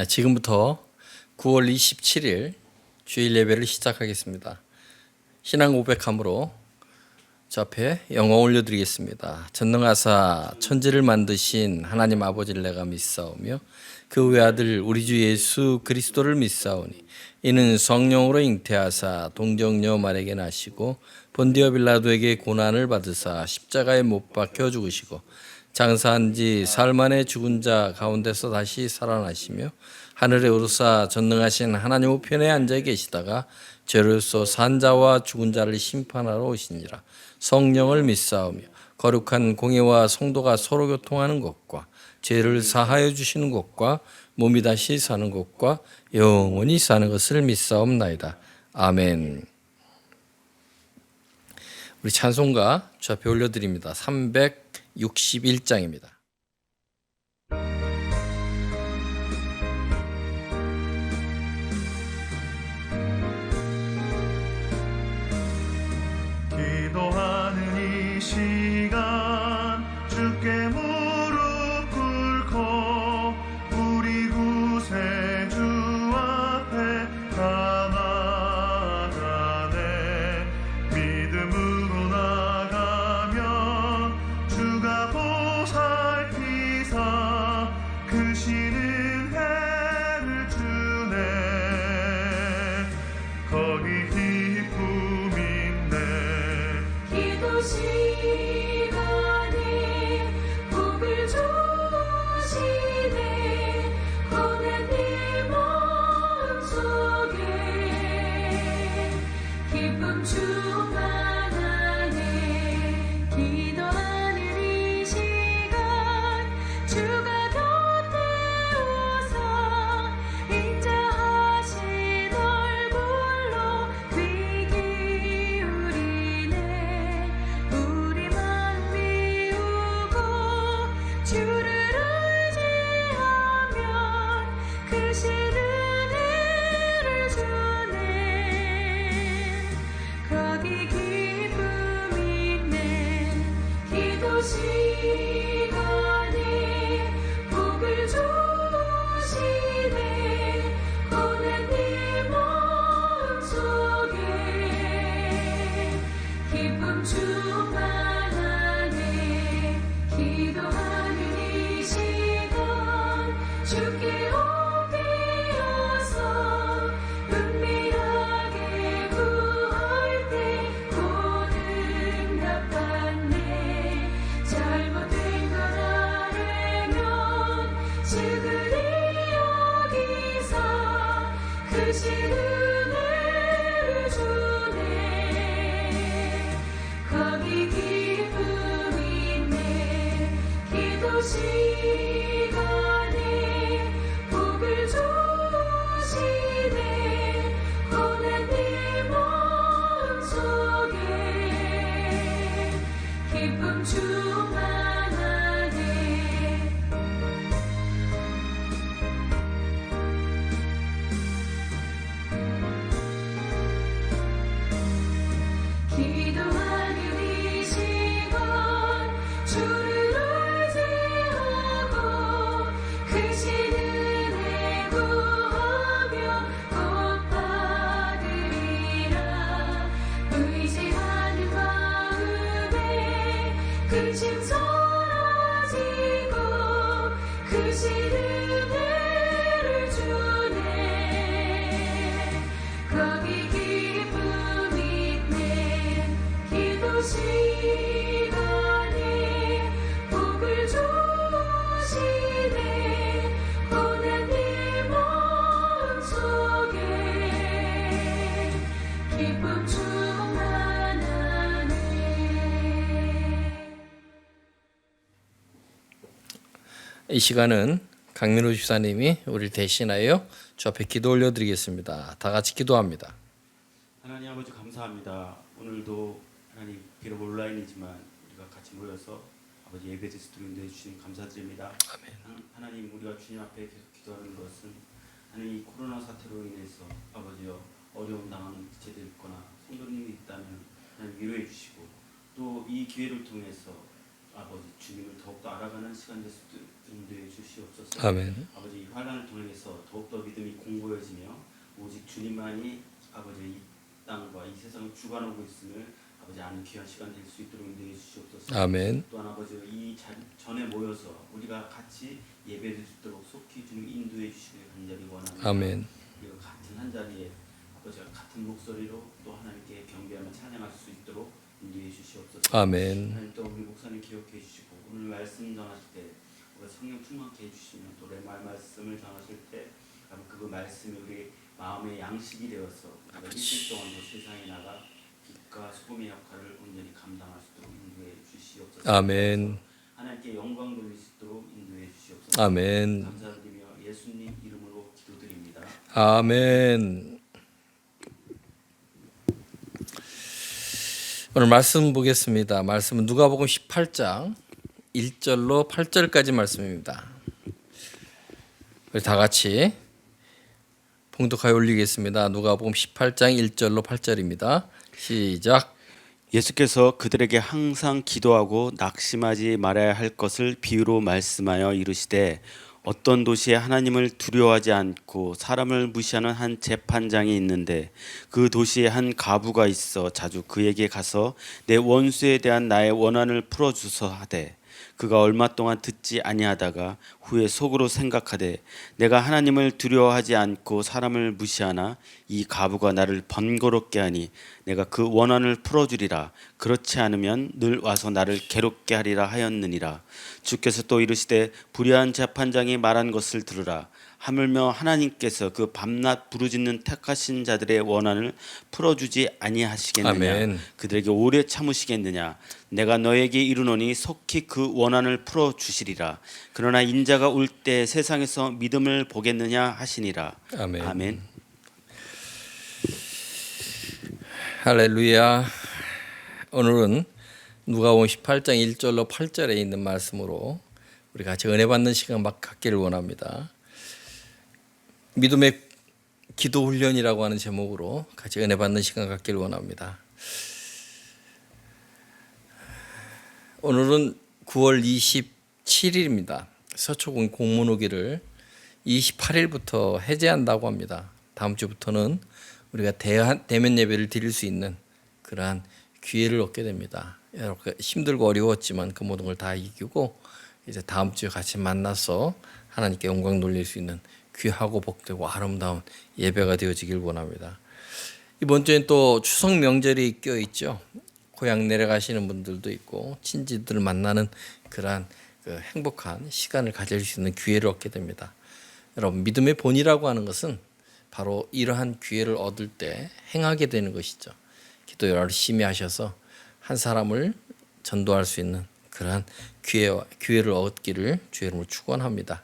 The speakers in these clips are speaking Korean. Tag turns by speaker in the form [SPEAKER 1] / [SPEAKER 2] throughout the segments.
[SPEAKER 1] 지금부터 9월 27일 주일 예배를 시작하겠습니다. 신앙 고백함으로 저 앞에 영어 올려드리겠습니다. 전능하사 천지를 만드신 하나님 아버지를 내가 믿사오며 그 외아들 우리 주 예수 그리스도를 믿사오니 이는 성령으로 잉태하사 동정녀 마리아에게 나시고 본디오 빌라도에게 고난을 받으사 십자가에 못 박혀 죽으시고 장사한 지 사흘 만에 죽은 자 가운데서 다시 살아나시며 하늘에 오르사 전능하신 하나님 우편에 앉아 계시다가 죄로서 산 자와 죽은 자를 심판하러 오시니라. 성령을 믿사오며 거룩한 공예와 성도가 서로 교통하는 것과 죄를 사하여 주시는 것과 몸이 다시 사는 것과 영원히 사는 것을 믿사옵나이다. 아멘. 우리 찬송가 저 앞에 올려드립니다. 361장입니다.
[SPEAKER 2] 기도하는 이 시간 주께 무릎 꿇고 우리 구세주 앞에 나아가네. 믿음으로 나가면 주가 보살피사 크신 은혜를 주네. 거기 기쁨이 기도 시간에 복을 주시네. 고난의 마음속에 기쁨 충만하네. 기도하는 이 시간 주가 곁에 오사 인자하신 얼굴로 귀 기울이네. 우리 마음 비우고 주를 의지하면 크신 은혜를 주네. 거기 기쁨이 있네. 기도 시간에 복을 주시네. 고난의 마음속에 기쁨 충만하네. 기도하는 이 시간 주께 엎드려서 은밀하게 구할 때 곧 응답받네. 잘못된 것 알면 지그리 여기사 크신 은혜를 주네. 거기 기쁨이 있네. 기도 시간에 복을 주시네. 고난의 마음속에 기쁨 충만하네. 기도하는 이 시간 주를 의지하고 크신 은혜 구하며 곧 받으리라. 의지하는 마음에 근심 사라지고 크신 은혜를 주네. 거기 기쁨이 있네. 기도 시간에 복을 주시네. 고난의 마음속에 기쁨 충만하네.
[SPEAKER 1] 이 시간은 강민호 집사님이 우리를 대신하여 주 앞에 기도 올려드리겠습니다. 다 같이 기도합니다.
[SPEAKER 3] 하나님 아버지 감사합니다. 오늘도 하나님 비록 온라인이지만 우리가 같이 모여서 아버지 예배 드리도록 인도해 주시니 감사드립니다.
[SPEAKER 1] 아멘.
[SPEAKER 3] 하나님 우리가 주님 앞에 계속 기도하는 것은 하나님 이 코로나 사태로 인해서 아버지여 어려움 당하는 지체들이 있거나 성도님이 있다면 하나님 위로해 주시고 또 이 기회를 통해서 아버지 주님을 더욱더 알아가는 시간 될 수 있도록 인도해 주시옵소서.
[SPEAKER 1] 아멘.
[SPEAKER 3] 아버지 이 환란을 통해서 더욱더 믿음이 공고해지며 오직 주님만이 아버지 이 땅과 이 세상을 주관하고 있음을 아버지 아는 귀한 시간 될 수 있도록 인도해 주시옵소서.
[SPEAKER 1] 아멘.
[SPEAKER 3] 또한 아버지 이 전에 모여서 우리가 같이 예배드릴 수 있도록 속히 주님 인도해 주시길 간절히 원합니다.
[SPEAKER 1] 아멘.
[SPEAKER 3] 그리고 같은 한 자리에 아버지가 같은 목소리로 또 하나님께 경배하며 찬양할 수 있도록 인도해 주시옵소서.
[SPEAKER 1] 아멘.
[SPEAKER 3] 하나님 또 우리 목사님 기억해 주시고 오늘 말씀 전하실 때 성령 충만케 해주시면 또 내 말씀을 전하실 때 그 말씀이 우리 마음의 양식이 되어서 우리가 일주일 동안도 세상에 나가 빛과 소금의 역할을 온전히 감당할 수 있도록 인도해 주시옵소서.
[SPEAKER 1] 아멘.
[SPEAKER 3] 하나님께 영광 돌릴 수 있도록 인도해 주시옵소서.
[SPEAKER 1] 아멘.
[SPEAKER 3] 감사드리며 예수님 이름으로 기도드립니다.
[SPEAKER 1] 아멘. 오늘 말씀 보겠습니다. 말씀은 누가복음 18장 1절로 8절까지 말씀입니다. 우리 다 같이 봉독하여 올리겠습니다. 누가복음 18장 1절로 8절입니다. 시작.
[SPEAKER 4] 예수께서 그들에게 항상 기도하고 낙심하지 말아야 할 것을 비유로 말씀하여 이르시되 어떤 도시에 하나님을 두려워하지 않고 사람을 무시하는 한 재판장이 있는데 그 도시에 한 가부가 있어 자주 그에게 가서 내 원수에 대한 나의 원한을 풀어주소 하되 그가 얼마 동안 듣지 아니하다가 후에 속으로 생각하되 내가 하나님을 두려워하지 않고 사람을 무시하나 이 가부가 나를 번거롭게 하니 내가 그 원한을 풀어주리라. 그렇지 않으면 늘 와서 나를 괴롭게 하리라 하였느니라. 주께서 또 이르시되 불의한 재판장이 말한 것을 들으라. 하물며 하나님께서 그 밤낮 부르짖는 택하신 자들의 원한을 풀어주지 아니하시겠느냐.
[SPEAKER 1] 아멘.
[SPEAKER 4] 그들에게 오래 참으시겠느냐. 내가 너에게 이르노니 속히 그 원한을 풀어주시리라. 그러나 인자가 올 때 세상에서 믿음을 보겠느냐 하시니라.
[SPEAKER 1] 아멘.
[SPEAKER 4] 아멘.
[SPEAKER 1] 할렐루야. 오늘은 누가복음 18장 1절로 8절에 있는 말씀으로 우리 같이 은혜 받는 시간 막 갖기를 원합니다. 믿음의 기도 훈련이라고 하는 제목으로 같이 은혜 받는 시간 갖기를 원합니다. 오늘은 9월 27일입니다. 서초군 공문호기를 28일부터 해제한다고 합니다. 다음 주부터는 우리가 대면 예배를 드릴 수 있는 그러한 기회를 얻게 됩니다. 여러분 힘들고 어려웠지만 그 모든 걸 다 이기고 이제 다음 주에 같이 만나서 하나님께 영광 돌릴 수 있는 귀하고 복되고 아름다운 예배가 되어지길 원합니다. 이번 주엔 또 추석 명절이 껴 있죠. 고향 내려가시는 분들도 있고 친지들을 만나는 그러한 그 행복한 시간을 가질 수 있는 기회를 얻게 됩니다. 여러분 믿음의 본이라고 하는 것은 바로 이러한 기회를 얻을 때 행하게 되는 것이죠. 기도 열심히 하셔서 한 사람을 전도할 수 있는 그러한 기회를 얻기를 주의 이름으로 축원합니다.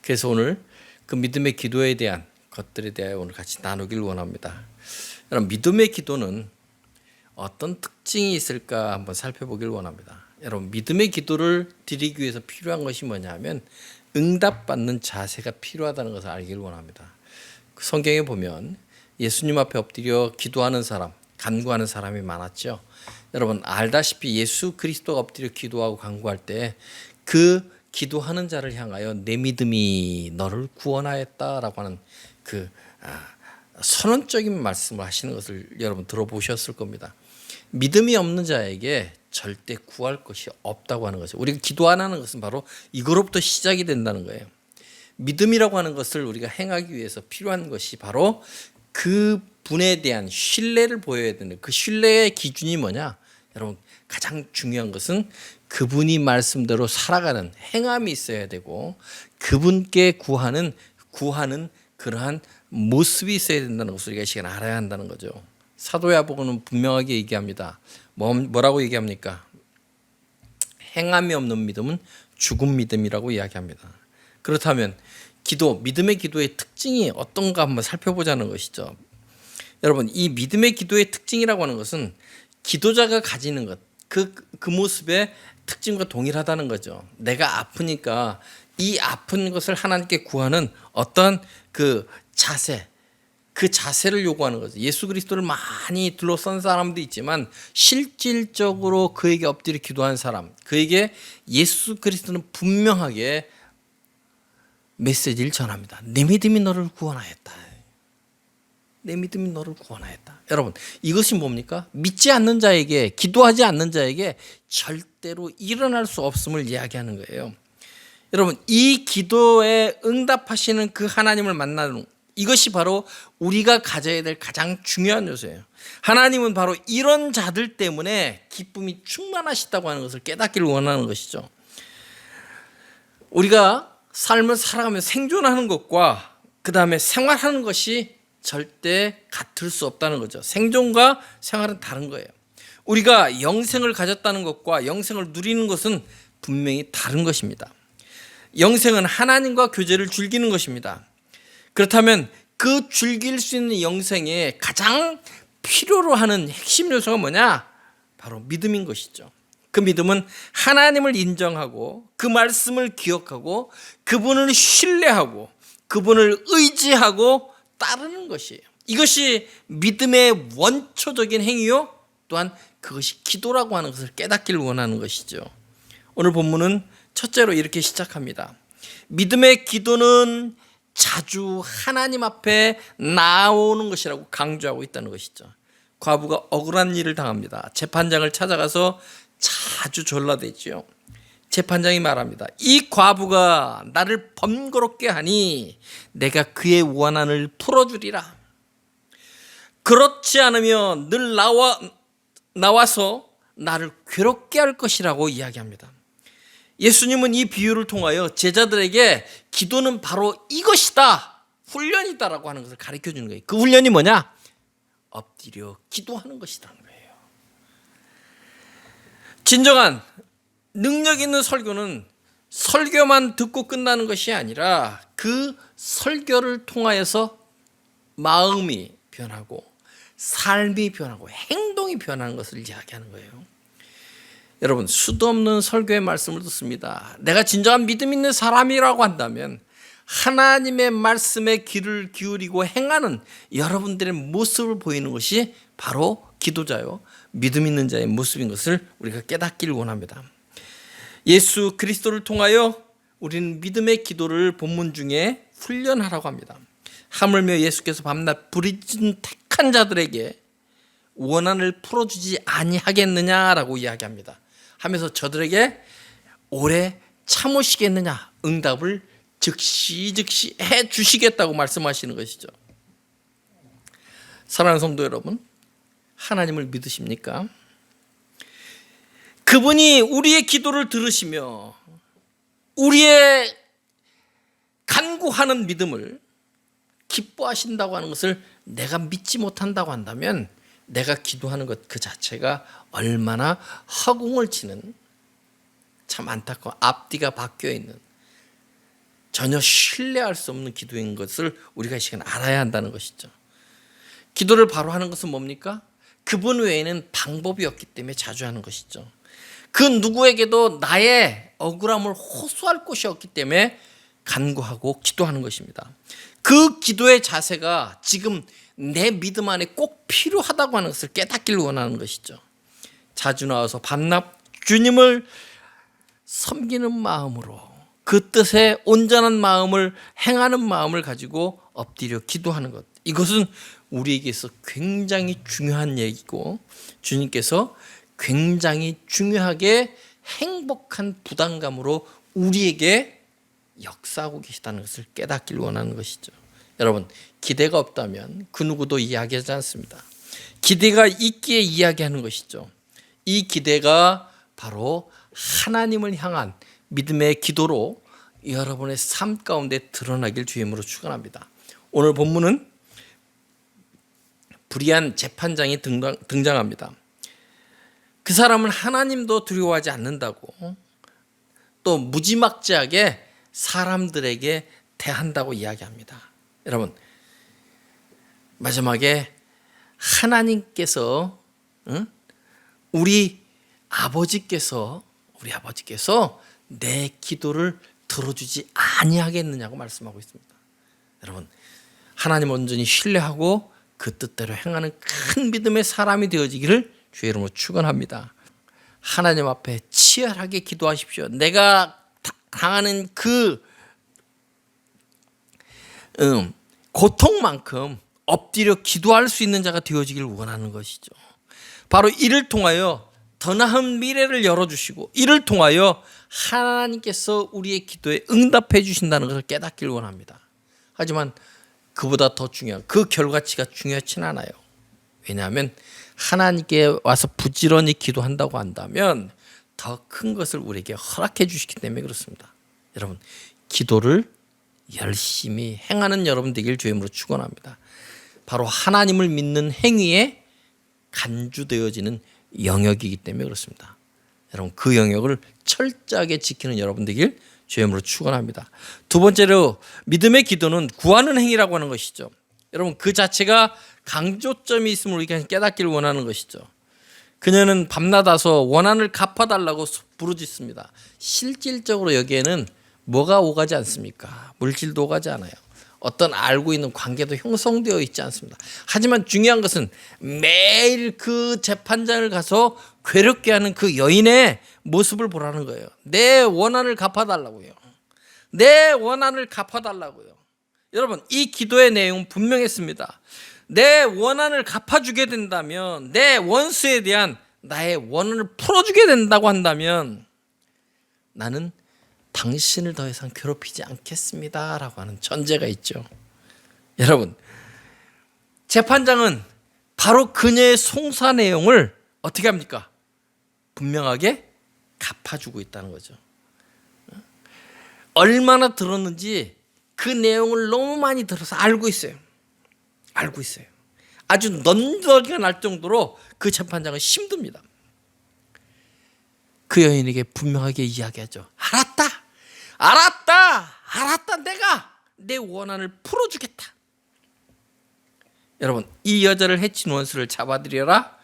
[SPEAKER 1] 그래서 오늘 그 믿음의 기도에 대한 것들에 대하여 오늘 같이 나누길 원합니다. 여러분 믿음의 기도는 어떤 특징이 있을까 한번 살펴보길 원합니다. 여러분 믿음의 기도를 드리기 위해서 필요한 것이 뭐냐면 응답받는 자세가 필요하다는 것을 알기를 원합니다. 성경에 보면 예수님 앞에 엎드려 기도하는 사람, 간구하는 사람이 많았죠. 여러분 알다시피 예수 그리스도가 엎드려 기도하고 간구할 때 그 기도하는 자를 향하여 내 믿음이 너를 구원하였다라고 하는 그 선언적인 말씀을 하시는 것을 여러분 들어보셨을 겁니다. 믿음이 없는 자에게 절대 구할 것이 없다고 하는 거죠. 우리가 기도 안 하는 것은 바로 이거로부터 시작이 된다는 거예요. 믿음이라고 하는 것을 우리가 행하기 위해서 필요한 것이 바로 그 분에 대한 신뢰를 보여야 되는 그 신뢰의 기준이 뭐냐? 여러분 가장 중요한 것은 그분이 말씀대로 살아가는 행함이 있어야 되고 그분께 구하는 그러한 모습이 있어야 된다는 것을 우리가 이 시간에 알아야 한다는 거죠. 사도 야고보는 분명하게 얘기합니다. 뭐라고 얘기합니까? 행함이 없는 믿음은 죽은 믿음이라고 이야기합니다. 그렇다면 믿음의 기도의 특징이 어떤가 한번 살펴보자는 것이죠. 여러분 이 믿음의 기도의 특징이라고 하는 것은 기도자가 가지는 것, 그 모습의 특징과 동일하다는 거죠. 내가 아프니까 이 아픈 것을 하나님께 구하는 어떤 그 자세, 그 자세를 요구하는 거죠. 예수 그리스도를 많이 둘러싼 사람도 있지만 실질적으로 그에게 엎드려 기도한 사람, 그에게 예수 그리스도는 분명하게 메시지를 전합니다. 내 믿음이 너를 구원하였다. 내 믿음이 너를 구원하였다. 여러분, 이것이 뭡니까? 믿지 않는 자에게, 기도하지 않는 자에게 절대로 일어날 수 없음을 이야기하는 거예요. 여러분, 이 기도에 응답하시는 그 하나님을 만나는, 이것이 바로 우리가 가져야 될 가장 중요한 요소예요. 하나님은 바로 이런 자들 때문에 기쁨이 충만하시다고 하는 것을 깨닫기를 원하는 것이죠. 우리가 삶을 살아가며 생존하는 것과 그 다음에 생활하는 것이 절대 같을 수 없다는 거죠. 생존과 생활은 다른 거예요. 우리가 영생을 가졌다는 것과 영생을 누리는 것은 분명히 다른 것입니다. 영생은 하나님과 교제를 즐기는 것입니다. 그렇다면 그 즐길 수 있는 영생에 가장 필요로 하는 핵심 요소가 뭐냐? 바로 믿음인 것이죠. 그 믿음은 하나님을 인정하고 그 말씀을 기억하고 그분을 신뢰하고 그분을 의지하고 따르는 것이에요. 이것이 믿음의 원초적인 행위요, 또한 그것이 기도라고 하는 것을 깨닫기를 원하는 것이죠. 오늘 본문은 첫째로 이렇게 시작합니다. 믿음의 기도는 자주 하나님 앞에 나오는 것이라고 강조하고 있다는 것이죠. 과부가 억울한 일을 당합니다. 재판장을 찾아가서 자주 졸라대지요. 재판장이 말합니다. 이 과부가 나를 번거롭게 하니 내가 그의 원한을 풀어주리라. 그렇지 않으면 늘 나와서 나를 괴롭게 할 것이라고 이야기합니다. 예수님은 이 비유를 통하여 제자들에게 기도는 바로 이것이다, 훈련이다라고 하는 것을 가르쳐 주는 거예요. 그 훈련이 뭐냐? 엎드려 기도하는 것이라는 거예요. 진정한 능력 있는 설교는 설교만 듣고 끝나는 것이 아니라 그 설교를 통하여서 마음이 변하고 삶이 변하고 행동이 변하는 것을 이야기하는 거예요. 여러분, 수도 없는 설교의 말씀을 듣습니다. 내가 진정한 믿음 있는 사람이라고 한다면 하나님의 말씀에 귀를 기울이고 행하는 여러분들의 모습을 보이는 것이 바로 기도자요, 믿음 있는 자의 모습인 것을 우리가 깨닫기를 원합니다. 예수 그리스도를 통하여 우리는 믿음의 기도를 본문 중에 훈련하라고 합니다. 하물며 예수께서 밤낮 부르짖은 택한 자들에게 원한을 풀어주지 아니하겠느냐라고 이야기합니다. 하면서 저들에게 오래 참으시겠느냐, 응답을 즉시 해 주시겠다고 말씀하시는 것이죠. 사랑하는 성도 여러분, 하나님을 믿으십니까? 그분이 우리의 기도를 들으시며 우리의 간구하는 믿음을 기뻐하신다고 하는 것을 내가 믿지 못한다고 한다면 내가 기도하는 것 그 자체가 얼마나 허공을 치는, 참 안타까워 앞뒤가 바뀌어 있는, 전혀 신뢰할 수 없는 기도인 것을 우리가 이 시간 알아야 한다는 것이죠. 기도를 바로 하는 것은 뭡니까? 그분 외에는 방법이 없기 때문에 자주 하는 것이죠. 그 누구에게도 나의 억울함을 호소할 곳이 없기 때문에 간구하고 기도하는 것입니다. 그 기도의 자세가 지금 내 믿음 안에 꼭 필요하다고 하는 것을 깨닫기를 원하는 것이죠. 자주 나와서 밤낮 주님을 섬기는 마음으로, 그 뜻에 온전한 마음을 행하는 마음을 가지고 엎드려 기도하는 것, 이것은 우리에게서 굉장히 중요한 얘기고 주님께서 굉장히 중요하게 행복한 부담감으로 우리에게 역사하고 계시다는 것을 깨닫기를 원하는 것이죠. 여러분, 기대가 없다면 그 누구도 이야기하지 않습니다. 기대가 있기에 이야기하는 것이죠. 이 기대가 바로 하나님을 향한 믿음의 기도로 여러분의 삶 가운데 드러나길 주임으로 축원합니다. 오늘 본문은 불의한 재판장이 등장합니다. 그 사람은 하나님도 두려워하지 않는다고, 또 무지막지하게 사람들에게 대한다고 이야기합니다. 여러분, 마지막에 하나님께서, 우리 아버지께서 내 기도를 들어주지 아니하겠느냐고 말씀하고 있습니다. 여러분, 하나님 온전히 신뢰하고 그 뜻대로 행하는 큰 믿음의 사람이 되어지기를 주의 이름으로 축원합니다. 하나님 앞에 치열하게 기도하십시오. 내가 당하는 그 고통만큼 엎드려 기도할 수 있는 자가 되어지길 원하는 것이죠. 바로 이를 통하여 더 나은 미래를 열어주시고 이를 통하여 하나님께서 우리의 기도에 응답해 주신다는 것을 깨닫길 원합니다. 하지만 그보다 더 중요한 그 결과치가 중요하진 않아요. 왜냐하면 하나님께 와서 부지런히 기도한다고 한다면 더 큰 것을 우리에게 허락해 주시기 때문에 그렇습니다. 여러분, 기도를 열심히 행하는 여러분 되길 주임으로 축원합니다. 바로 하나님을 믿는 행위에 간주되어지는 영역이기 때문에 그렇습니다. 여러분, 그 영역을 철저하게 지키는 여러분 되길 주임으로 축원합니다. 두 번째로 믿음의 기도는 구하는 행위라고 하는 것이죠. 여러분, 그 자체가 강조점이 있음을 우리가 깨닫기를 원하는 것이죠. 그녀는 밤낮아서 원한을 갚아달라고 부르짖습니다. 실질적으로 여기에는 뭐가 오가지 않습니까? 물질도 오가지 않아요. 어떤 알고 있는 관계도 형성되어 있지 않습니다. 하지만 중요한 것은 매일 그 재판장을 가서 괴롭게 하는 그 여인의 모습을 보라는 거예요. 내 원한을 갚아달라고요. 내 원한을 갚아달라고요. 여러분, 이 기도의 내용은 분명했습니다. 내 원한을 갚아주게 된다면, 내 원수에 대한 나의 원한을 풀어주게 된다고 한다면 나는 당신을 더 이상 괴롭히지 않겠습니다 라고 하는 전제가 있죠. 여러분, 재판장은 바로 그녀의 송사 내용을 어떻게 합니까? 분명하게 갚아주고 있다는 거죠. 얼마나 들었는지 그 내용을 너무 많이 들어서 알고 있어요. 알고 있어요. 아주 넌더기가 날 정도로 그 재판장은 힘듭니다. 그 여인에게 분명하게 이야기하죠. 알았다. 내가 내 원한을 풀어주겠다. 여러분, 이 여자를 해친 원수를 잡아들여라.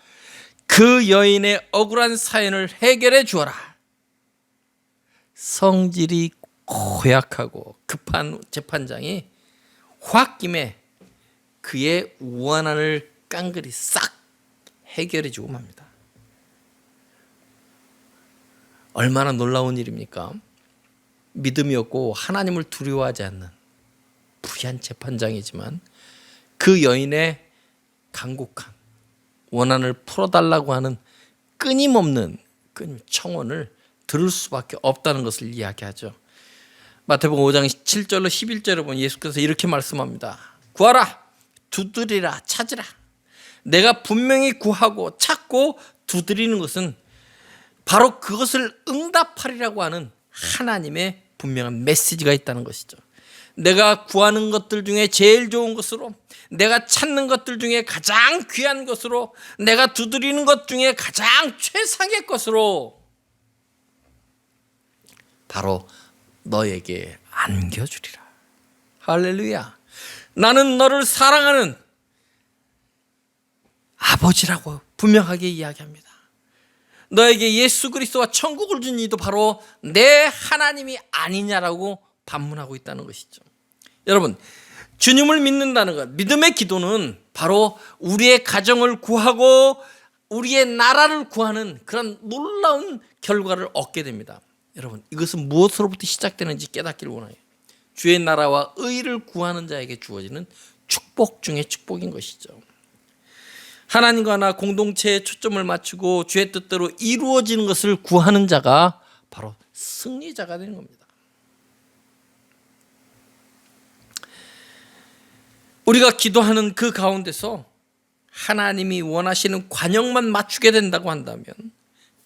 [SPEAKER 1] 그 여인의 억울한 사연을 해결해 주어라. 성질이 고약하고 급한 재판장이 홧김에 그의 원한을 깡그리 싹 해결해 주고 맙니다. 얼마나 놀라운 일입니까? 믿음이 없고 하나님을 두려워하지 않는 불의한 재판장이지만 그 여인의 간곡한 원한을 풀어달라고 하는 끊임없는 청원을 들을 수밖에 없다는 것을 이야기하죠. 마태복음 5장 7절로 11절에 보면 예수께서 이렇게 말씀합니다. 구하라, 두드리라, 찾으라. 내가 분명히 구하고 찾고 두드리는 것은 바로 그것을 응답하리라고 하는 하나님의 분명한 메시지가 있다는 것이죠. 내가 구하는 것들 중에 제일 좋은 것으로, 내가 찾는 것들 중에 가장 귀한 것으로, 내가 두드리는 것 중에 가장 최상의 것으로 바로 너에게 안겨주리라. 할렐루야. 나는 너를 사랑하는 아버지라고 분명하게 이야기합니다. 너에게 예수 그리스도와 천국을 준 이도 바로 내 하나님이 아니냐라고 반문하고 있다는 것이죠. 여러분, 주님을 믿는다는 것, 믿음의 기도는 바로 우리의 가정을 구하고 우리의 나라를 구하는 그런 놀라운 결과를 얻게 됩니다. 여러분, 이것은 무엇으로부터 시작되는지 깨닫기를 원해요. 주의 나라와 의를 구하는 자에게 주어지는 축복 중에 축복인 것이죠. 하나님과 나 공동체에 초점을 맞추고 주의 뜻대로 이루어지는 것을 구하는 자가 바로 승리자가 되는 겁니다. 우리가 기도하는 그 가운데서 하나님이 원하시는 관역만 맞추게 된다고 한다면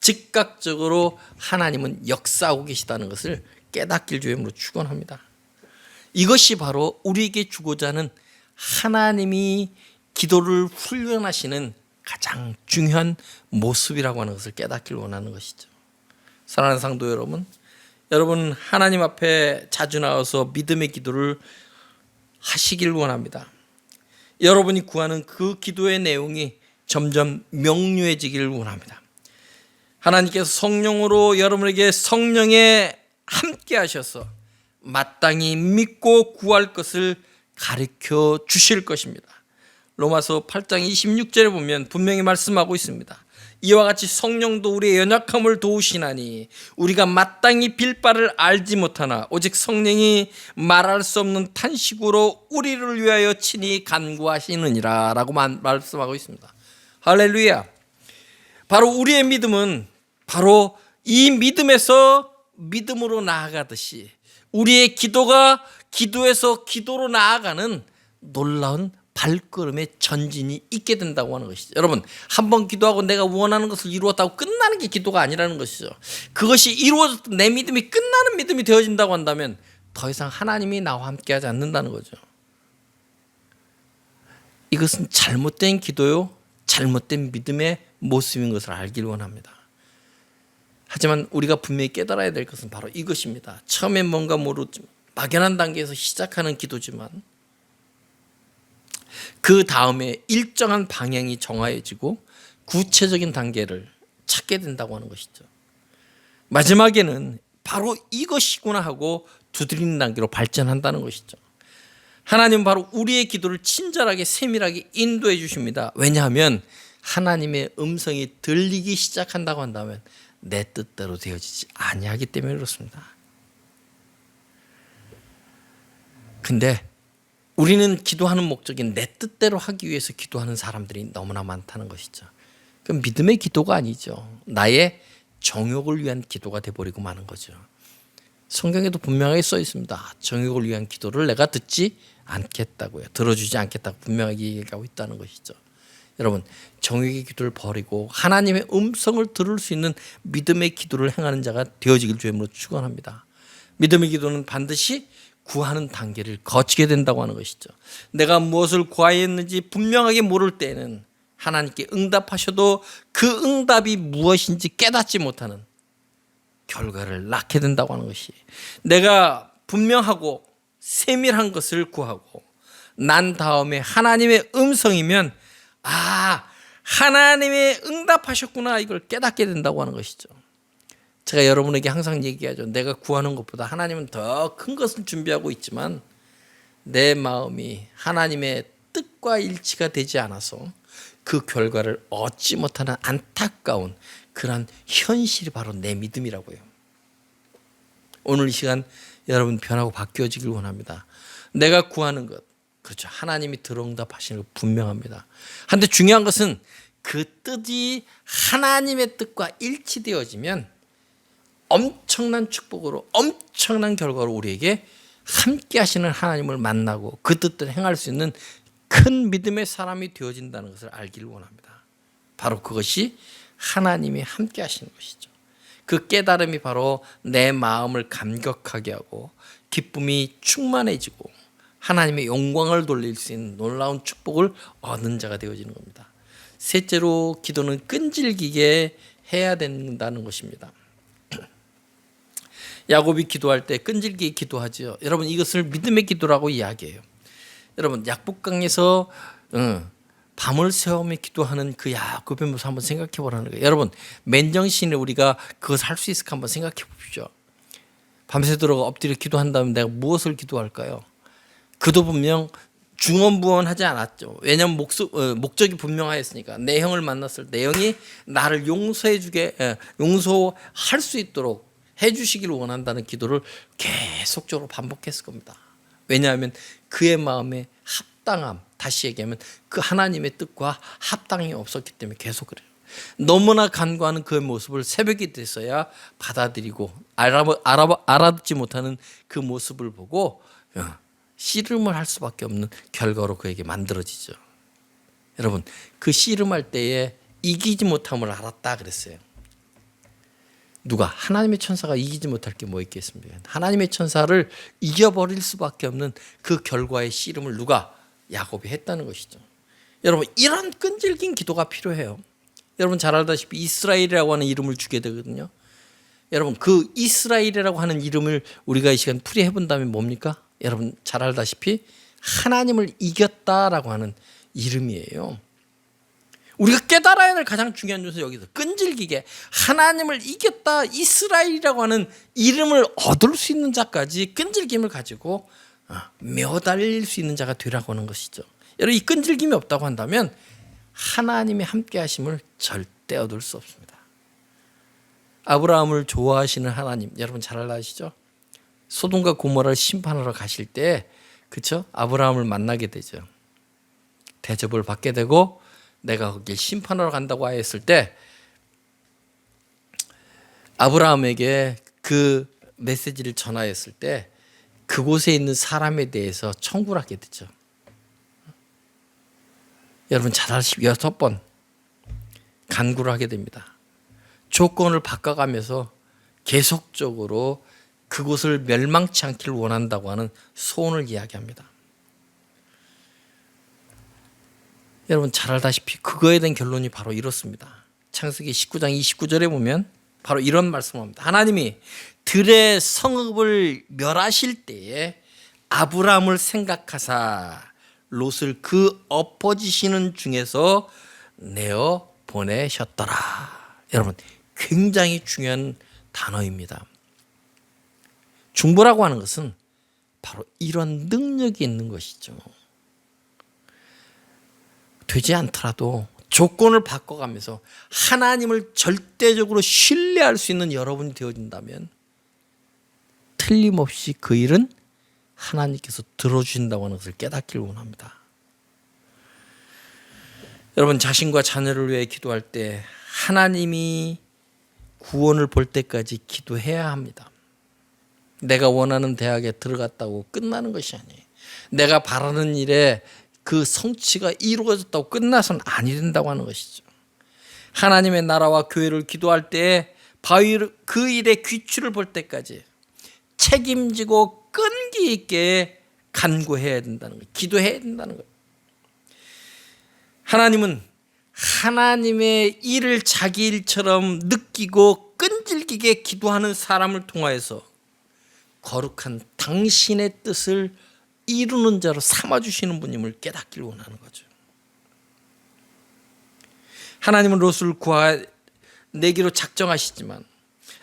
[SPEAKER 1] 즉각적으로 하나님은 역사하고 계시다는 것을 깨닫길 주임으로 축원합니다. 이것이 바로 우리에게 주고자 하는 하나님이 기도를 훈련하시는 가장 중요한 모습이라고 하는 것을 깨닫길 원하는 것이죠. 사랑하는 상도 여러분 하나님 앞에 자주 나와서 믿음의 기도를 하시길 원합니다. 여러분이 구하는 그 기도의 내용이 점점 명료해지기를 원합니다. 하나님께서 성령으로 여러분에게 성령에 함께 하셔서 마땅히 믿고 구할 것을 가르쳐 주실 것입니다. 로마서 8장 26절에 보면 분명히 말씀하고 있습니다. 이와 같이 성령도 우리의 연약함을 도우시나니 우리가 마땅히 빌 바를 알지 못하나 오직 성령이 말할 수 없는 탄식으로 우리를 위하여 친히 간구하시느니라 라고 말씀하고 있습니다. 할렐루야. 바로 우리의 믿음은 바로 이 믿음에서 믿음으로 나아가듯이 우리의 기도가 기도에서 기도로 나아가는 놀라운 발걸음의 전진이 있게 된다고 하는 것이죠. 여러분, 한번 기도하고 내가 원하는 것을 이루었다고 끝나는 게 기도가 아니라는 것이죠. 그것이 이루어졌 내 믿음이 끝나는 믿음이 되어진다고 한다면 더 이상 하나님이 나와 함께하지 않는다는 거죠. 이것은 잘못된 기도요, 잘못된 믿음의 모습인 것을 알길 원합니다. 하지만 우리가 분명히 깨달아야 될 것은 바로 이것입니다. 처음엔 뭔가 모르지만 막연한 단계에서 시작하는 기도지만 그 다음에 일정한 방향이 정해지고 구체적인 단계를 찾게 된다고 하는 것이죠. 마지막에는 바로 이것이구나 하고 두드리는 단계로 발전한다는 것이죠. 하나님은 바로 우리의 기도를 친절하게 세밀하게 인도해 주십니다. 왜냐하면 하나님의 음성이 들리기 시작한다고 한다면 내 뜻대로 되어지지 아니하기 때문에 그렇습니다. 근데 우리는 기도하는 목적이 내 뜻대로 하기 위해서 기도하는 사람들이 너무나 많다는 것이죠. 그럼 믿음의 기도가 아니죠. 나의 정욕을 위한 기도가 돼버리고 마는 거죠. 성경에도 분명하게 써 있습니다. 정욕을 위한 기도를 내가 듣지 않겠다고요. 들어주지 않겠다고 분명하게 얘기하고 있다는 것이죠. 여러분, 정욕의 기도를 버리고 하나님의 음성을 들을 수 있는 믿음의 기도를 행하는 자가 되어지길 주님으로 축원합니다. 믿음의 기도는 반드시 구하는 단계를 거치게 된다고 하는 것이죠. 내가 무엇을 구하였는지 분명하게 모를 때에는 하나님께 응답하셔도 그 응답이 무엇인지 깨닫지 못하는 결과를 낳게 된다고 하는 것이, 내가 분명하고 세밀한 것을 구하고 난 다음에 하나님의 음성이면 하나님의 응답하셨구나 이걸 깨닫게 된다고 하는 것이죠. 제가 여러분에게 항상 얘기하죠. 내가 구하는 것보다 하나님은 더 큰 것을 준비하고 있지만 내 마음이 하나님의 뜻과 일치가 되지 않아서 그 결과를 얻지 못하는 안타까운 그런 현실이 바로 내 믿음이라고요. 오늘 이 시간 여러분 변하고 바뀌어지길 원합니다. 내가 구하는 것, 그렇죠, 하나님이 들어응답하시는 것 분명합니다. 한데 중요한 것은 그 뜻이 하나님의 뜻과 일치되어지면 엄청난 축복으로 엄청난 결과로 우리에게 함께 하시는 하나님을 만나고 그 뜻대로 행할 수 있는 큰 믿음의 사람이 되어진다는 것을 알기를 원합니다. 바로 그것이 하나님이 함께 하시는 것이죠. 그 깨달음이 바로 내 마음을 감격하게 하고 기쁨이 충만해지고 하나님의 영광을 돌릴 수 있는 놀라운 축복을 얻는 자가 되어지는 겁니다. 셋째로, 기도는 끈질기게 해야 된다는 것입니다. 야곱이 기도할 때 끈질기게 기도하죠. 여러분, 이것을 믿음의 기도라고 이야기해요. 여러분, 약복강에서 밤을 새우며 기도하는 그 야곱의 모습 한번 생각해 보라는 거예요. 여러분, 맨정신에 우리가 그것을 할 수 있을까 한번 생각해 봅시오. 밤새도록 엎드려 기도한다면 내가 무엇을 기도할까요? 그도 분명 중언부언하지 않았죠. 왜냐하면 목적이 분명하였으니까. 내 형을 만났을 때 내 형이 나를 용서할 수 있도록 해주시기를 원한다는 기도를 계속적으로 반복했을 겁니다. 왜냐하면 그의 마음에 합당함, 다시 얘기하면 그 하나님의 뜻과 합당이 없었기 때문에 계속 그래요. 너무나 간구하는 그의 모습을 새벽이 돼서야 받아들이고 알아듣지 못하는 그 모습을 보고 씨름을 할 수밖에 없는 결과로 그에게 만들어지죠. 여러분, 그 씨름할 때에 이기지 못함을 알았다 그랬어요. 누가? 하나님의 천사가 이기지 못할 게 뭐 있겠습니까? 하나님의 천사를 이겨버릴 수밖에 없는 그 결과의 씨름을 누가? 야곱이 했다는 것이죠. 여러분, 이런 끈질긴 기도가 필요해요. 여러분 잘 알다시피 이스라엘이라고 하는 이름을 주게 되거든요. 여러분, 그 이스라엘이라고 하는 이름을 우리가 이 시간 풀이해 본다면 뭡니까? 여러분 잘 알다시피 하나님을 이겼다라고 하는 이름이에요. 우리가 깨달아야 할 가장 중요한 요소, 여기서 끈질기게 하나님을 이겼다, 이스라엘이라고 하는 이름을 얻을 수 있는 자까지 끈질김을 가지고 매달릴 수 있는 자가 되라고 하는 것이죠. 여러분, 이 끈질김이 없다고 한다면 하나님의 함께 하심을 절대 절대 얻을 수 없습니다. 아브라함을 좋아하시는 하나님, 여러분 잘 아시죠? 소돔과 고모라를 심판하러 가실 때, 그렇죠? 아브라함을 만나게 되죠. 대접을 받게 되고 내가 거기에 심판하러 간다고 하였을 때 아브라함에게 그 메시지를 전하였을 때 그곳에 있는 사람에 대해서 청구를 하게 되죠. 여러분 잘 아시죠? 6번 간구를 하게 됩니다. 조건을 바꿔가면서 계속적으로 그곳을 멸망치 않기를 원한다고 하는 소원을 이야기합니다. 여러분 잘 알다시피 그거에 대한 결론이 바로 이렇습니다. 창세기 19장 29절에 보면 바로 이런 말씀을 합니다. 하나님이 들의 성읍을 멸하실 때에 아브라함을 생각하사 롯을 그 엎어지시는 중에서 내어 보내셨더라. 여러분 굉장히 중요한 단어입니다. 중보라고 하는 것은 바로 이런 능력이 있는 것이죠. 되지 않더라도 조건을 바꿔가면서 하나님을 절대적으로 신뢰할 수 있는 여러분이 되어진다면 틀림없이 그 일은 하나님께서 들어주신다고 하는 것을 깨닫기를 원합니다. 여러분 자신과 자녀를 위해 기도할 때 하나님이 구원을 볼 때까지 기도해야 합니다. 내가 원하는 대학에 들어갔다고 끝나는 것이 아니에요. 내가 바라는 일에 그 성취가 이루어졌다고 끝나서는 아니 된다고 하는 것이죠. 하나님의 나라와 교회를 기도할 때 그 일의 귀추를 볼 때까지 책임지고 끈기 있게 간구해야 된다는 거예요. 기도해야 된다는 거예요. 하나님은 하나님의 일을 자기 일처럼 느끼고 끈질기게 기도하는 사람을 통하여서 거룩한 당신의 뜻을 이루는 자로 삼아주시는 분임을 깨닫기를 원하는 거죠. 하나님은 롯을 구하내기로 작정하시지만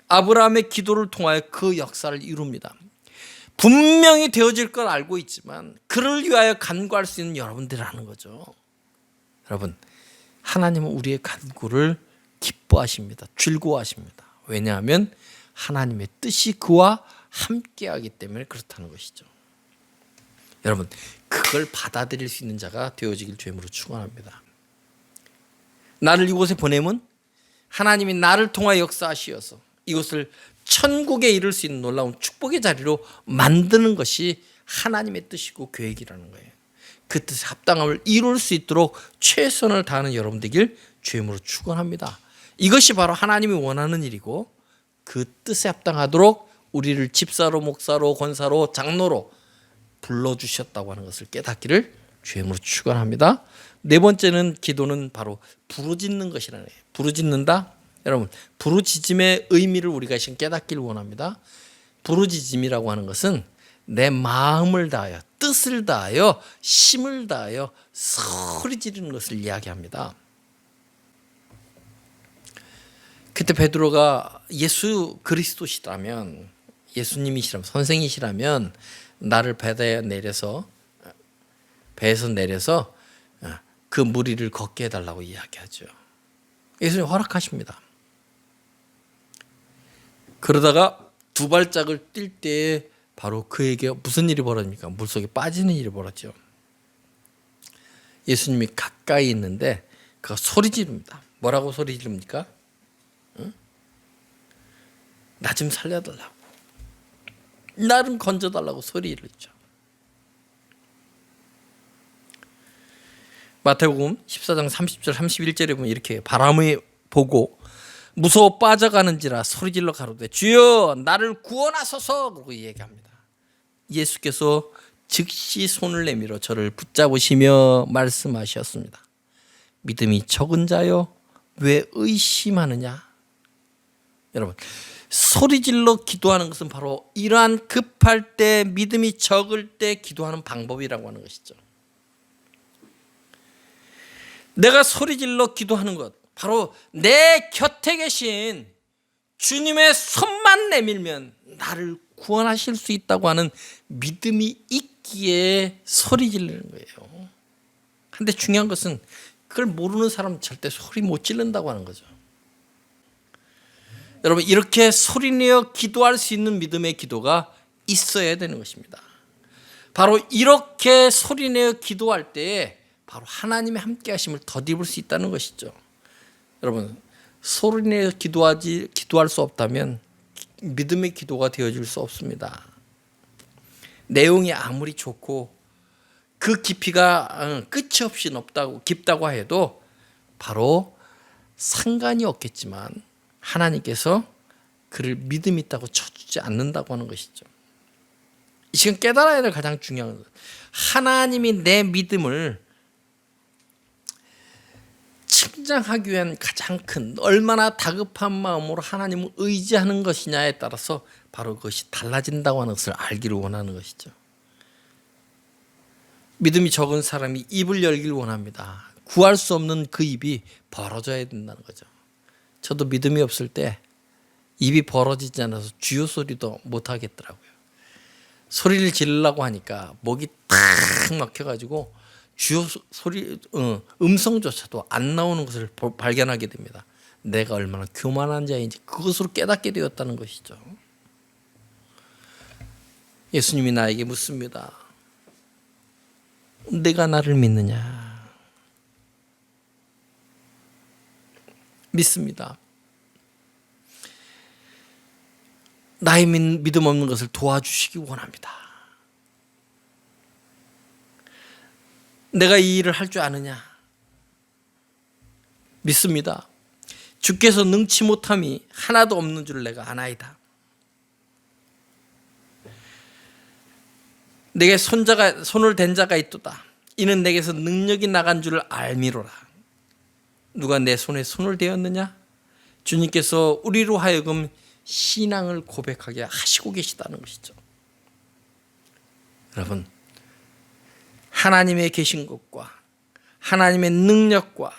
[SPEAKER 1] 아브라함의 기도를 통하여 그 역사를 이룹니다. 분명히 되어질 걸 알고 있지만 그를 위하여 간구할 수 있는 여러분들이라는 거죠. 여러분 하나님은 우리의 간구를 기뻐하십니다. 즐거워하십니다. 왜냐하면 하나님의 뜻이 그와 함께하기 때문에 그렇다는 것이죠. 여러분 그걸 받아들일 수 있는 자가 되어지길 주님으로 축원합니다. 나를 이곳에 보내면 하나님이 나를 통하여 역사하시어서 이곳을 천국에 이룰 수 있는 놀라운 축복의 자리로 만드는 것이 하나님의 뜻이고 계획이라는 거예요. 그 뜻에 합당함을 이룰 수 있도록 최선을 다하는 여러분 되길 주님으로 축원합니다. 이것이 바로 하나님이 원하는 일이고 그 뜻에 합당하도록 우리를 집사로 목사로 권사로 장로로 불러주셨다고 하는 것을 깨닫기를 주님으로 축원합니다. 네 번째는 기도는 바로 부르짖는 것이라는 거예요. 부르짖는다. 여러분 부르짖음의 의미를 우리가 지금 깨닫기를 원합니다. 부르짖음이라고 하는 것은 내 마음을 다하여 뜻을 다하여 힘을 다하여 소리 지르는 것을 이야기합니다. 그때 베드로가 예수 그리스도시라면 예수님이시라면 선생이시라면 나를 배에서 내려서 그 무리를 걷게 해달라고 이야기하죠. 예수님 허락하십니다. 그러다가 두 발짝을 뛸 때에 바로 그에게 무슨 일이 벌어집니까? 물속에 빠지는 일이 벌어지죠. 예수님이 가까이 있는데 그가 소리 지릅니다. 뭐라고 소리 지릅니까? 응? 나 좀 살려달라고. 나를 건져달라고 소리를 했죠. 마태복음 14장 30절 31절에 보면 이렇게 해요. 바람이 보고 무서워 빠져가는지라 소리질러 가로되 주여 나를 구원하소서 그러고 얘기합니다. 예수께서 즉시 손을 내밀어 저를 붙잡으시며 말씀하셨습니다. 믿음이 적은 자여 왜 의심하느냐? 여러분 소리질러 기도하는 것은 바로 이러한 급할 때 믿음이 적을 때 기도하는 방법이라고 하는 것이죠. 내가 소리질러 기도하는 것 바로 내 곁에 계신 주님의 손만 내밀면 나를 구원하실 수 있다고 하는 믿음이 있기에 소리 지르는 거예요. 근데 중요한 것은 그걸 모르는 사람은 절대 소리 못 지른다고 하는 거죠. 여러분 이렇게 소리내어 기도할 수 있는 믿음의 기도가 있어야 되는 것입니다. 바로 이렇게 소리내어 기도할 때에 바로 하나님의 함께 하심을 덧입을 수 있다는 것이죠. 여러분 소리내어 기도할 수 없다면 믿음의 기도가 되어질 수 없습니다. 내용이 아무리 좋고 그 깊이가 끝이 없이 깊다고 해도 바로 상관이 없겠지만 하나님께서 그를 믿음 있다고 쳐주지 않는다고 하는 것이죠. 이 시간 깨달아야 될 가장 중요한 것, 하나님이 내 믿음을 측량하기 위한 가장 큰, 얼마나 다급한 마음으로 하나님을 의지하는 것이냐에 따라서 바로 그것이 달라진다고 하는 것을 알기를 원하는 것이죠. 믿음이 적은 사람이 입을 열기를 원합니다. 구할 수 없는 그 입이 벌어져야 된다는 거죠. 저도 믿음이 없을 때 입이 벌어지지 않아서 주여 소리도 못 하겠더라고요. 소리를 지르려고 하니까 목이 탁 막혀가지고 주여 소리 음성조차도 안 나오는 것을 발견하게 됩니다. 내가 얼마나 교만한 자인지 그것으로 깨닫게 되었다는 것이죠. 예수님이 나에게 묻습니다. 내가 나를 믿느냐? 믿습니다. 나의 믿음 없는 것을 도와주시기 원합니다. 내가 이 일을 할 줄 아느냐? 믿습니다. 주께서 능치 못함이 하나도 없는 줄 내가 아나이다. 내게 손을 댄 자가 있도다. 이는 내게서 능력이 나간 줄을 알미로라. 누가 내 손에 손을 대었느냐? 주님께서 우리로 하여금 신앙을 고백하게 하시고 계시다는 것이죠. 여러분, 하나님의 계신 것과 하나님의 능력과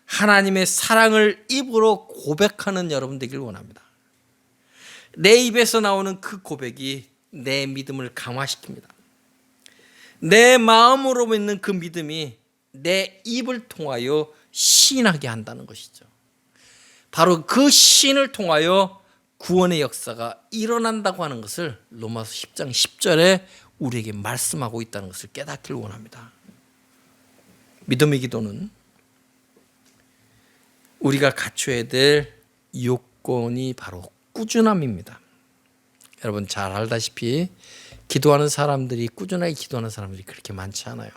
[SPEAKER 1] 하나님의 사랑을 입으로 고백하는 여러분 되길 원합니다. 내 입에서 나오는 그 고백이 내 믿음을 강화시킵니다. 내 마음으로 믿는 그 믿음이 내 입을 통하여 시인하게 한다는 것이죠. 바로 그 시인을 통하여 구원의 역사가 일어난다고 하는 것을 로마서 10장 10절에 우리에게 말씀하고 있다는 것을 깨닫기를 원합니다. 믿음의 기도는 우리가 갖춰야 될 요건이 바로 꾸준함입니다. 여러분 잘 알다시피 기도하는 사람들이, 꾸준하게 기도하는 사람들이 그렇게 많지 않아요.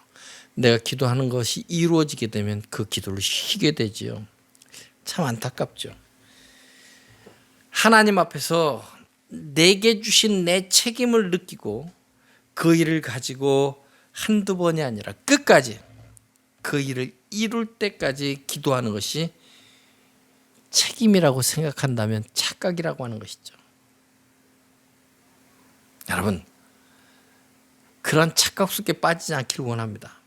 [SPEAKER 1] 내가 기도하는 것이 이루어지게 되면 그 기도를 쉬게 되지요. 참 안타깝죠. 하나님 앞에서 내게 주신 내 책임을 느끼고 그 일을 가지고 한두 번이 아니라 끝까지 그 일을 이룰 때까지 기도하는 것이 책임이라고 생각한다면 착각이라고 하는 것이죠. 여러분, 그런 착각 속에 빠지지 않기를 원합니다.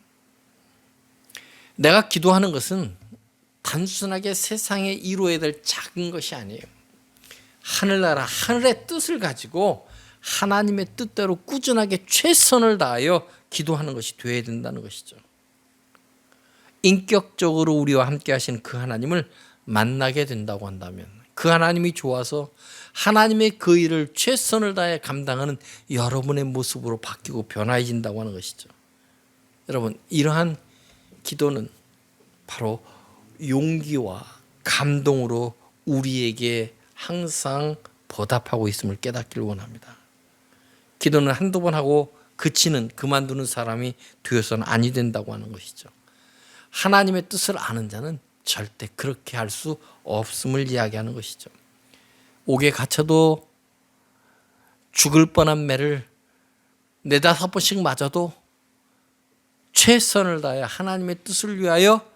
[SPEAKER 1] 내가 기도하는 것은 단순하게 세상에 이루어야 될 작은 것이 아니에요. 하늘나라, 하늘의 뜻을 가지고 하나님의 뜻대로 꾸준하게 최선을 다하여 기도하는 것이 되어야 된다는 것이죠. 인격적으로 우리와 함께 하시는 그 하나님을 만나게 된다고 한다면, 그 하나님이 좋아서 하나님의 그 일을 최선을 다해 감당하는 여러분의 모습으로 바뀌고 변화해진다고 하는 것이죠. 여러분, 이러한 기도는 바로 용기와 감동으로 우리에게 항상 보답하고 있음을 깨닫기를 원합니다. 기도는 한두 번 하고 그만두는 사람이 되어서는 아니 된다고 하는 것이죠. 하나님의 뜻을 아는 자는 절대 그렇게 할 수 없음을 이야기하는 것이죠. 옥에 갇혀도 죽을 뻔한 매를 4-5번씩 맞아도 최선을 다해 하나님의 뜻을 위하여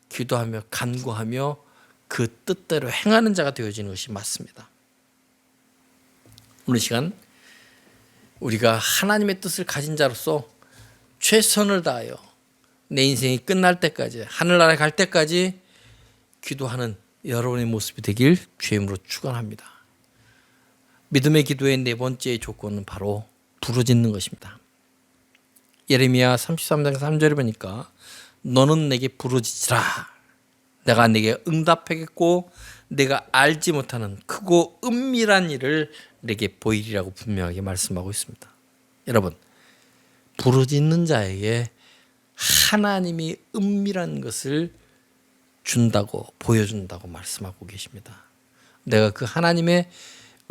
[SPEAKER 1] 기도하며 간구하며 그 뜻대로 행하는 자가 되어지는 것이 맞습니다. 오늘 시간 우리가 하나님의 뜻을 가진 자로서 최선을 다하여 내 인생이 끝날 때까지, 하늘나라에 갈 때까지 기도하는 여러분의 모습이 되길 주임으로 축원합니다. 믿음의 기도의 4번째 조건은 바로 부르짖는 것입니다. 예레미야 33장 3절에 보니까 너는 내게 부르짖으라. 내가 네게 응답하겠고 내가 알지 못하는 크고 은밀한 일을 내게 보이리라고 분명하게 말씀하고 있습니다. 여러분, 부르짖는 자에게 하나님이 은밀한 것을 준다고 보여준다고 말씀하고 계십니다. 내가 그 하나님의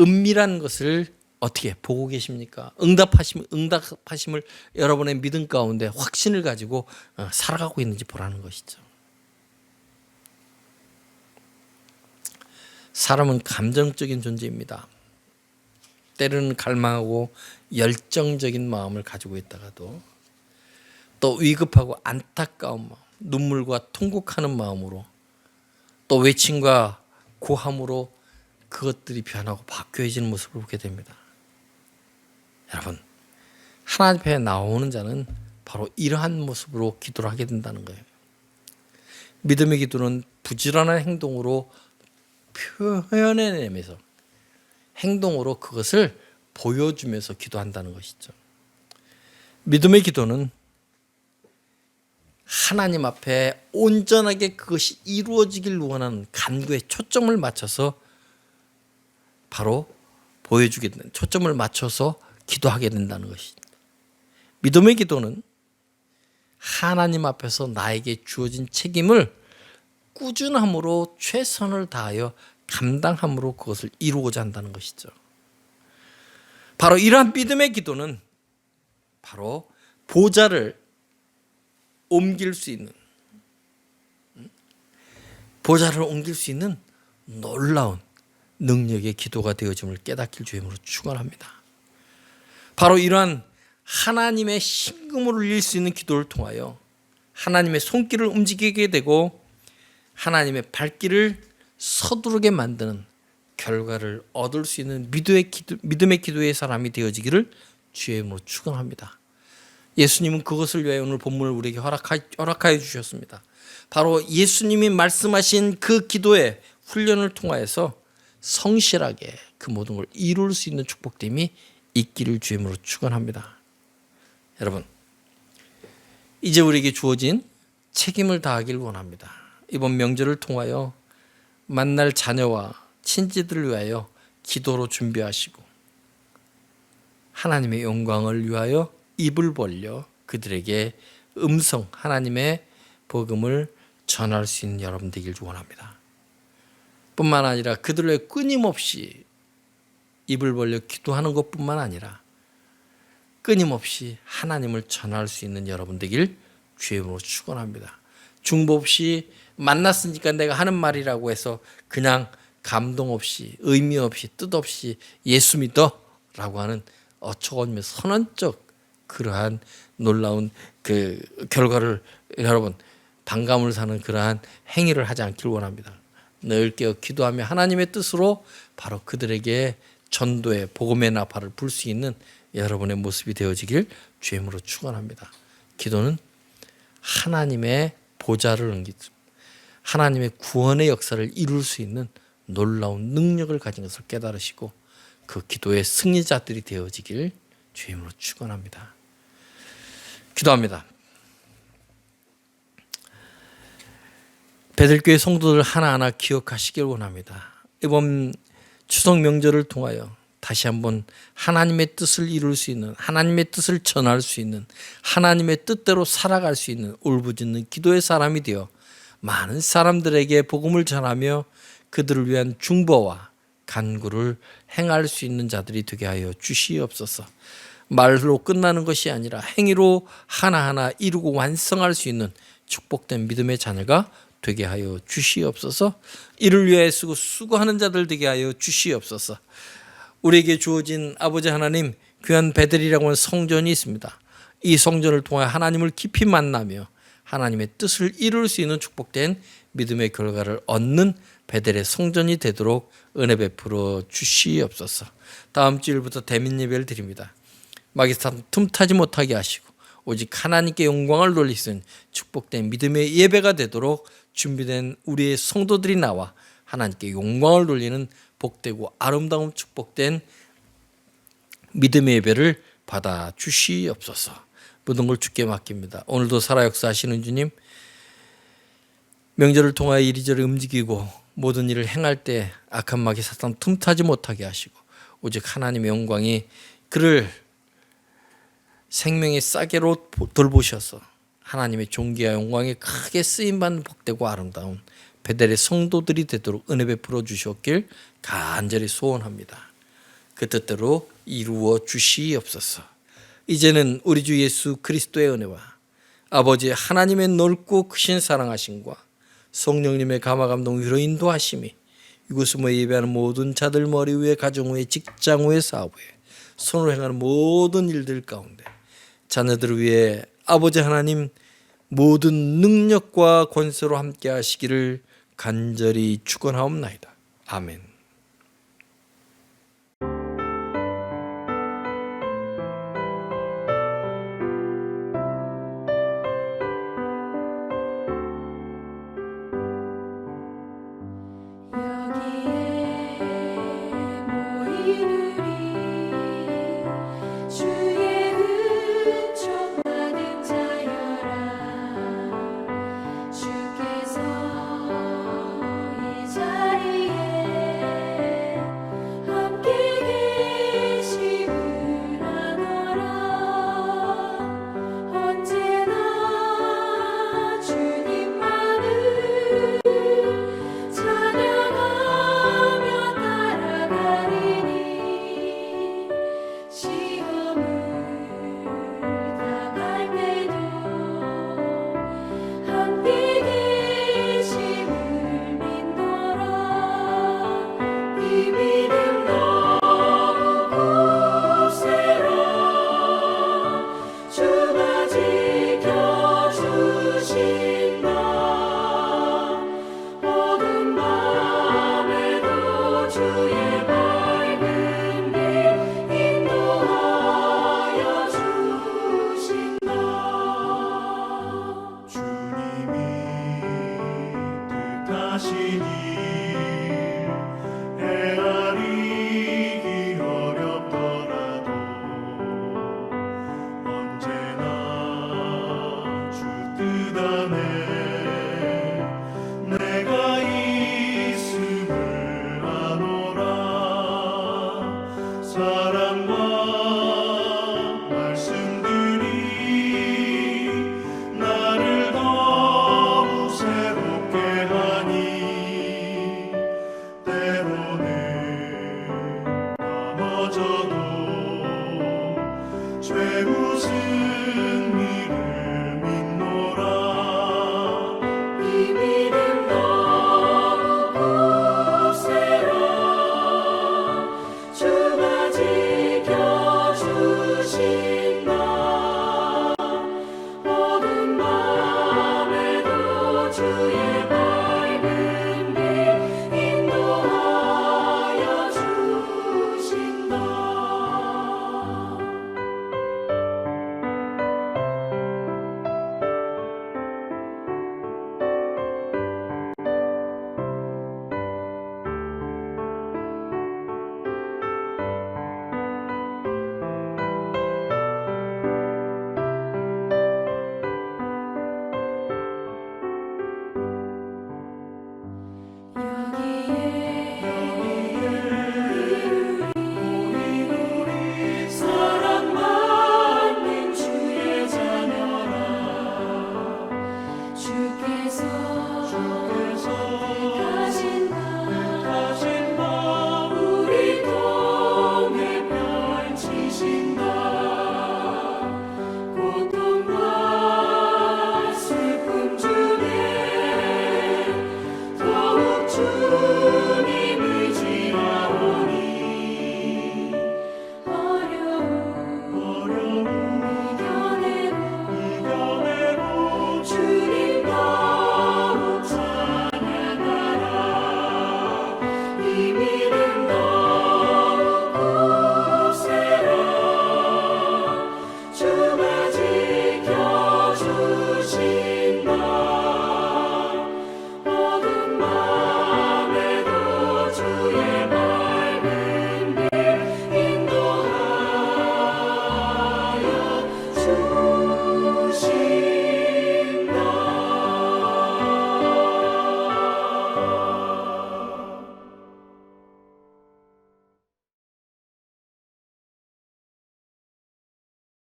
[SPEAKER 1] 은밀한 것을 어떻게 보고 계십니까? 응답하심을 여러분의 믿음 가운데 확신을 가지고 살아가고 있는지 보라는 것이죠. 사람은 감정적인 존재입니다. 때로는 갈망하고 열정적인 마음을 가지고 있다가도 또 위급하고 안타까운 마음, 눈물과 통곡하는 마음으로 또 외침과 고함으로 그것들이 변하고 바뀌어지는 모습을 보게 됩니다. 여러분, 하나님 앞에 나오는 자는 바로 이러한 모습으로 기도를 하게 된다는 거예요. 믿음의 기도는 부지런한 행동으로 표현해내면서 행동으로 그것을 보여주면서 기도한다는 것이죠. 믿음의 기도는 하나님 앞에 온전하게 그것이 이루어지길 원하는 간구에 초점을 맞춰서 바로 보여주게 되는, 초점을 맞춰서 기도하게 된다는 것입니다. 믿음의 기도는 하나님 앞에서 나에게 주어진 책임을 꾸준함으로 최선을 다하여 감당함으로 그것을 이루고자 한다는 것이죠. 바로 이러한 믿음의 기도는 바로 보좌를 옮길 수 있는, 보좌를 옮길 수 있는 놀라운 능력의 기도가 되어짐을 깨닫길 주임으로 축원합니다. 바로 이러한 하나님의 심금을 울릴 수 있는 기도를 통하여 하나님의 손길을 움직이게 되고 하나님의 발길을 서두르게 만드는 결과를 얻을 수 있는 믿음의 기도의 사람이 되어지기를 주의 이름으로 축원합니다. 예수님은 그것을 위하여 오늘 본문을 우리에게 허락하여 주셨습니다. 바로 예수님이 말씀하신 그 기도의 훈련을 통하여서 성실하게 그 모든 걸 이룰 수 있는 축복됨이 있기를 주의 이름으로 축원합니다. 여러분, 이제 우리에게 주어진 책임을 다하길 원합니다. 이번 명절을 통하여 만날 자녀와 친지들을 위하여 기도로 준비하시고 하나님의 영광을 위하여 입을 벌려 그들에게 음성 하나님의 복음을 전할 수 있는 여러분 되길 원합니다. 뿐만 아니라 그들을 끊임없이 입을 벌려 기도하는 것뿐만 아니라 끊임없이 하나님을 전할 수 있는 여러분 되길 주의 이름으로 축원합니다. 중보 없이 만났으니까 내가 하는 말이라고 해서 그냥 감동 없이 의미 없이 뜻 없이 예수 믿어라고 하는 어처구니없는 선언적 그러한 놀라운 그 결과를 여러분 반감을 사는 그러한 행위를 하지 않길 원합니다. 늘 깨어 기도하며 하나님의 뜻으로 바로 그들에게 전도의 복음의 나팔을 불 수 있는 여러분의 모습이 되어지길 주의 이름으로 축원합니다. 기도는 하나님의 보좌를 옮기고 하나님의 구원의 역사를 이룰 수 있는 놀라운 능력을 가진 것을 깨달으시고 그 기도의 승리자들이 되어지길 주의 이름으로 축원합니다. 기도합니다. 베들교회 성도들 하나하나 기억하시길 원합니다. 이번 추석 명절을 통하여 다시 한번 하나님의 뜻을 이룰 수 있는, 하나님의 뜻을 전할 수 있는, 하나님의 뜻대로 살아갈 수 있는 울부짖는 기도의 사람이 되어 많은 사람들에게 복음을 전하며 그들을 위한 중보와 간구를 행할 수 있는 자들이 되게 하여 주시옵소서. 말로 끝나는 것이 아니라 행위로 하나하나 이루고 완성할 수 있는 축복된 믿음의 자녀가 되게 하여 주시옵소서. 이를 위해 수고하는 자들 되게 하여 주시옵소서. 우리에게 주어진 아버지 하나님 귀한 베들이라고 하는 성전이 있습니다. 이 성전을 통해 하나님을 깊이 만나며 하나님의 뜻을 이룰 수 있는 축복된 믿음의 결과를 얻는 베델의 성전이 되도록 은혜 베풀어 주시옵소서. 다음 주일부터 대민 예배를 드립니다. 마귀사 틈타지 못하게 하시고 오직 하나님께 영광을 돌리시는 축복된 믿음의 예배가 되도록 준비된 우리의 성도들이 나와 하나님께 영광을 돌리는 복되고 아름다운 축복된 믿음의 예배를 받아 주시옵소서. 모든 걸 주께 맡깁니다. 오늘도 살아 역사하시는 주님, 명절을 통하여 이리저리 움직이고 모든 일을 행할 때 악한 마귀 사탄 틈타지 못하게 하시고 오직 하나님의 영광이 그를 생명의 싸게로 돌보셔서 하나님의 존귀와 영광에 크게 쓰임받는 복되고 아름다운 베델의 성도들이 되도록 은혜 베풀어 주셨길 간절히 소원합니다. 그 뜻대로 이루어 주시옵소서. 이제는 우리 주 예수 그리스도의 은혜와 아버지 하나님의 넓고 크신 사랑하심과 성령님의 감화감동 위로 인도하심이 이곳을 모여 예배하는 모든 자들 머리 위에 가정 위에 직장 위에 사업 위에 손으로 행하는 모든 일들 가운데 자녀들을 위해 아버지 하나님 모든 능력과 권세로 함께 하시기를 간절히 축원하옵나이다. 아멘.